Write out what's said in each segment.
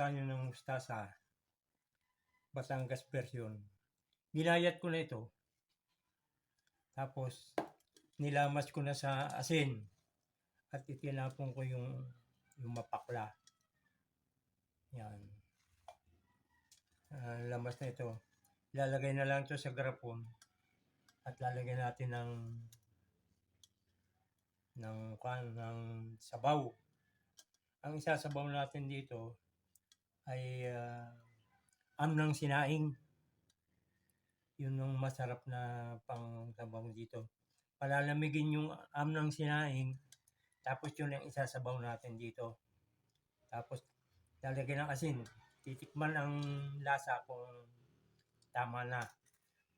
tanyo ng mustasa, Batangas version. Ginayat ko na ito. Tapos, nilamas ko na sa asin. At itinapon ko yung mapakla. Yan. Lamas na ito. Ilalagay na lang ito sa garapon. At lalagyan natin ng sabaw. Ang isasabaw natin dito ay amnang sinaing. Yun ang masarap na pang-sabaw dito. Palalamigin yung amnang sinaing, tapos yun ang isasabaw natin dito. Tapos lalagyan ng asin. Titikman ang lasa kung tama na.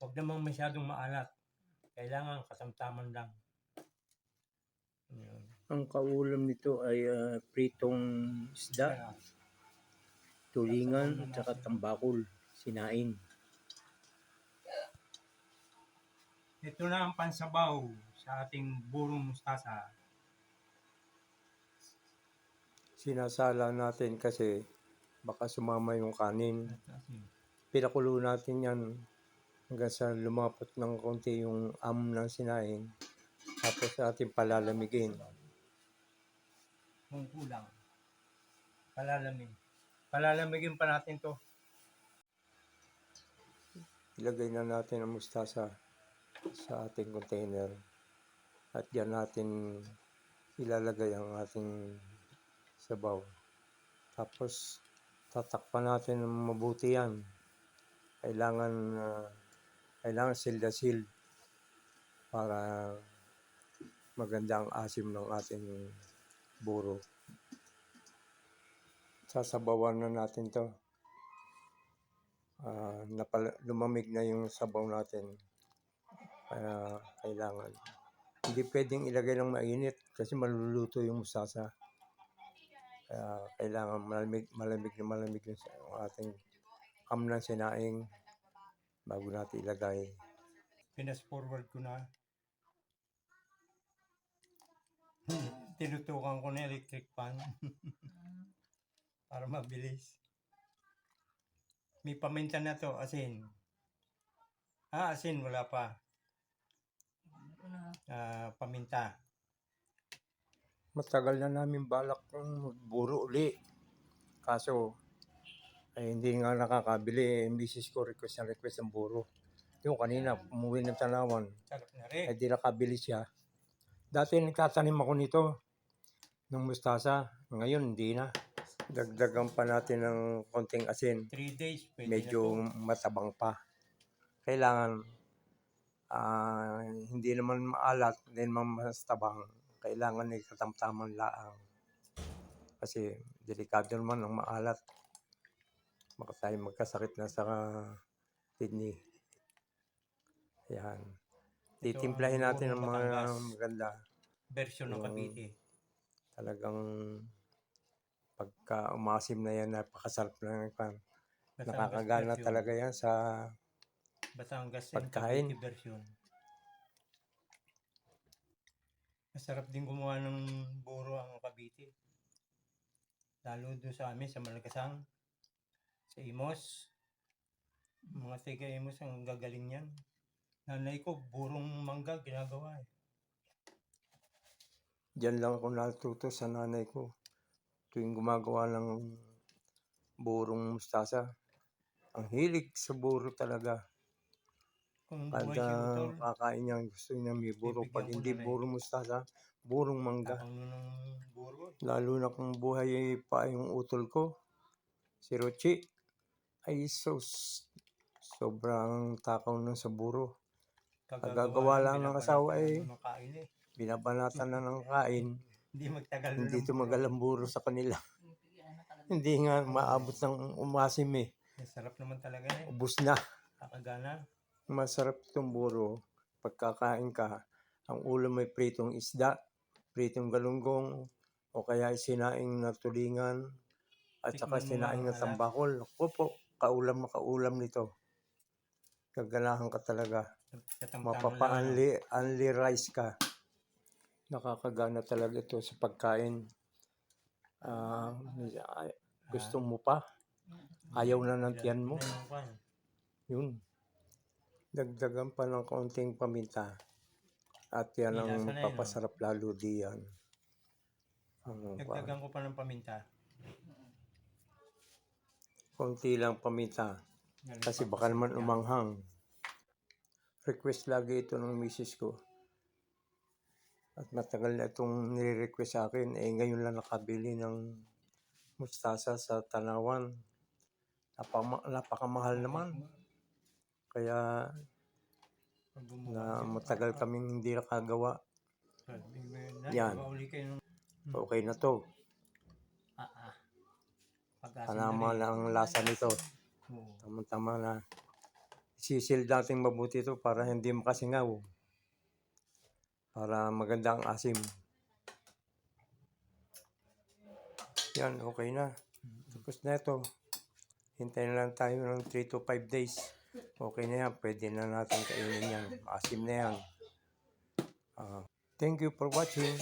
Huwag namang masyadong maalat. Kailangan katamtaman lang. Yun. Ang kaulam nito ay pritong isda, tulingan, at saka tambakol, sinain. Ito na ang pansabaw sa ating burong mustasa. Sinasala natin kasi baka sumama yung kanin. Pinakulo natin yan hanggang sa lumapot ng konti yung ng sinaing. Tapos natin palalamigin. Kung kulang, palalamigin pa natin to. Ilagay na natin ang mustasa sa ating container at diyan natin ilalagay ang ating sabaw. Tapos tatakpan natin ng mabuti yan. Kailangan silda-sil para maganda ang asim ng ating buro. Sasabawan na natin to. Lumamig na yung sabaw natin. Kaya kailangan. Hindi pwedeng ilagay ng mainit kasi maluluto yung mustasa. Kaya kailangan malamig yung ating amnang sinaing bago natin ilagay. Pinas-forward ko na. Tinutukan ko na electric fan para mabilis. May paminta na to, asin. Asin, wala pa. Paminta. Matagal na namin balak ng buro uli. Kaso, hindi nga nakakabili. Misis ko request ng buro. Yung kanina, umuwi ng Tanawan. Sarap na rin. Di nakabili siya. Dati nagtatanim ako nito ng mustasa. Ngayon, hindi na. Dagdagan pa natin ng konting asin. 3 days, pwede medyo na to. matabang pa. Kailangan, hindi naman maalat, hindi naman mas tabang. Kailangan ay katamtaman laang. Kasi delikado naman ang maalat. Baka tayo magkasakit na sa kidney. Yan. Titimplahin natin ng mga maganda. Version ng Cavite. Talagang pagka umasim na yan, napakasarap na yan. Nakakagana talaga yan sa Batangas pagkain. version. Masarap din gumawa ng buro ang Cavite. Lalo doon sa amin, sa Malagasang, sa Imos. Mga tiga Imos ang gagaling yan. Nanay ko, burong mangga ginagawa eh. Diyan lang ako natuto sa nanay ko. Tuwing gumagawa ng burong mustasa. Ang hilig sa buro talaga. Kada kakain niya, gusto niya may buro. Pag hindi buro mustasa, burong mangga. Lalo na kung buhay pa yung utol ko, si Rochi, ay sobrang takaw nun sa buro. Kagagawa lang ng asawa ay binabanatan na ng kain. Hindi tumagal ang buro sa kanila. Hindi nga maabot ng umasim eh. Masarap naman talaga eh. Ubus na. Kakagana. Masarap itong buro. Pagkakain ka, ang ulam may pritong isda, pritong galunggong, o kaya sinaing na tulingan, at saka sinaing na tambakol. Opo, kaulam nito. Gaganahan ka talaga. Mapapa-unli rice ka. Nakakagana talaga ito sa pagkain. Gusto mo pa? ayaw na ng tiyan mo. Ayun pa. Yun. Dagdagan pa ng kaunting paminta. At yan ang Nilasa na yun, magpapasarap lalo diyan. Dagdagan ko pa ng paminta. Konti lang paminta. Yan, Kasi baka papasarap naman yan. umanghang. Request lagi ito ng misis ko. At matagal na itong nire-request sa akin. Ngayon lang nakabili ng mustasa sa Tanawan. Napakamahal naman. Kaya Pag bumukas na yun, matagal kaming hindi nakagawa. Yan. Uli kayo ng Okay na to. pag-asin Tama na ang lasa nito. Oo. Tama-tama na. Sisil natin mabuti ito para hindi makasingaw. Para maganda ang asim. Yan, okay na. Tapos na ito. Hintayin lang tayo ng 3 to 5 days. Okay na yan. Pwede na natin kainin yan. Asim na yan. Thank you for watching.